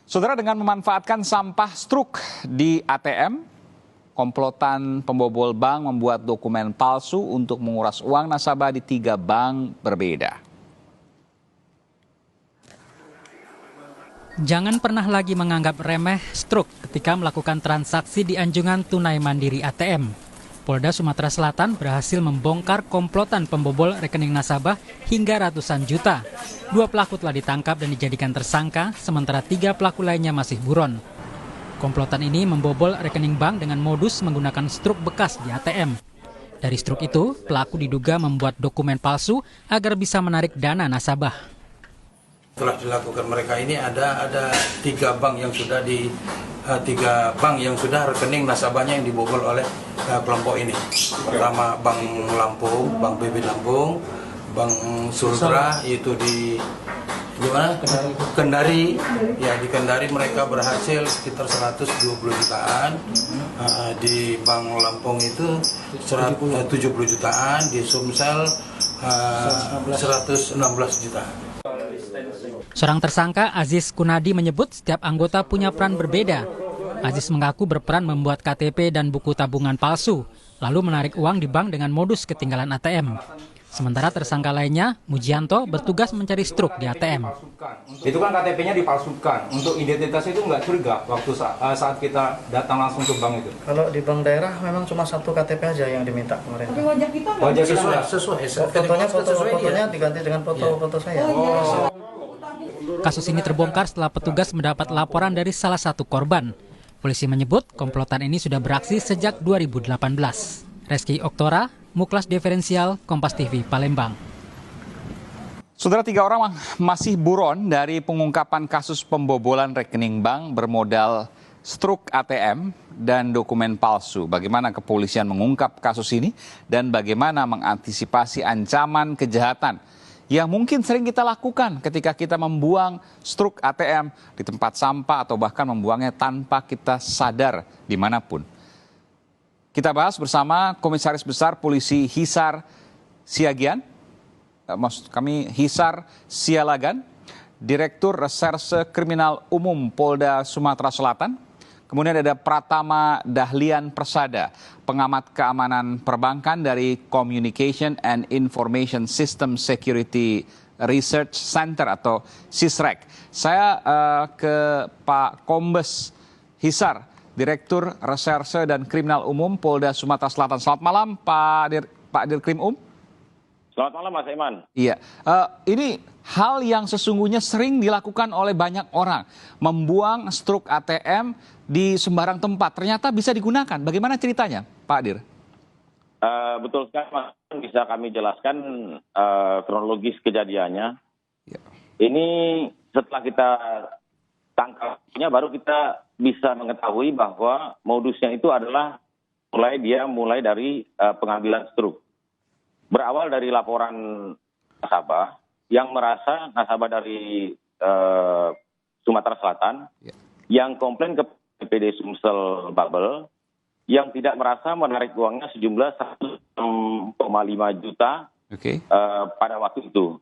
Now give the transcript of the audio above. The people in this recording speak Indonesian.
Saudara, dengan memanfaatkan sampah struk di ATM, komplotan pembobol bank membuat dokumen palsu untuk menguras uang nasabah di 3 bank berbeda. Jangan pernah lagi menganggap remeh struk ketika melakukan transaksi di anjungan tunai mandiri ATM. Polda Sumatera Selatan berhasil membongkar komplotan pembobol rekening nasabah hingga ratusan juta. 2 pelaku telah ditangkap dan dijadikan tersangka, sementara 3 pelaku lainnya masih buron. Komplotan ini membobol rekening bank dengan modus menggunakan struk bekas di ATM. Dari struk itu, pelaku diduga membuat dokumen palsu agar bisa menarik dana nasabah. Telah dilakukan mereka ini ada 3 bank yang sudah rekening nasabahnya yang dibobol oleh kelompok ini. Pertama Bank Lampung, Bank BB Lampung, Bank Sultra itu di mana? Kendari. Ya, di Kendari mereka berhasil sekitar 120 jutaan. Di Bank Lampung itu 70 jutaan, di Sumsel 116 juta. Seorang tersangka, Aziz Kunadi, menyebut setiap anggota punya peran berbeda. Aziz mengaku berperan membuat KTP dan buku tabungan palsu, lalu menarik uang di bank dengan modus ketinggalan ATM. Sementara tersangka lainnya, Mujianto, bertugas mencari struk di ATM. Itu kan KTP-nya dipalsukan. Untuk identitas itu nggak curiga waktu saat kita datang langsung ke bank itu? Kalau di bank daerah memang cuma 1 KTP aja yang diminta kemarin. Tapi wajah kita wajah sesuai. Fotonya diganti dengan foto saya. Kasus ini terbongkar setelah petugas mendapat laporan dari salah satu korban. Polisi menyebut komplotan ini sudah beraksi sejak 2018. Reski Oktora, Muklas Diferensial, Kompas TV, Palembang. Saudara, 3 orang masih buron dari pengungkapan kasus pembobolan rekening bank bermodal struk ATM dan dokumen palsu. Bagaimana kepolisian mengungkap kasus ini dan bagaimana mengantisipasi ancaman kejahatan yang mungkin sering kita lakukan ketika kita membuang struk ATM di tempat sampah atau bahkan membuangnya tanpa kita sadar dimanapun. Kita bahas bersama Komisaris Besar Polisi Hisar Siagian, Hisar Sialagan, Direktur Reserse Kriminal Umum Polda Sumatera Selatan. Kemudian ada Pratama Dahlian Persada, pengamat keamanan perbankan dari Communication and Information System Security Research Center atau CISREC. Saya ke Pak Kombes Hisar, Direktur Reserse dan Kriminal Umum Polda Sumatera Selatan. Selamat malam, Pak Dirkrim Selamat malam, Mas Iman. Iya, ini hal yang sesungguhnya sering dilakukan oleh banyak orang, membuang struk ATM di sembarang tempat. Ternyata bisa digunakan. Bagaimana ceritanya, Pak Dir? Betul sekali, Mas. Bisa kami jelaskan kronologis kejadiannya. Ya. Ini setelah kita tangkapnya, baru kita bisa mengetahui bahwa modusnya itu adalah mulai dari pengambilan struk. Berawal dari laporan nasabah yang merasa nasabah dari Sumatera Selatan yang komplain ke PPD Sumsel Babel yang tidak merasa menarik uangnya sejumlah 1,5 juta pada waktu itu.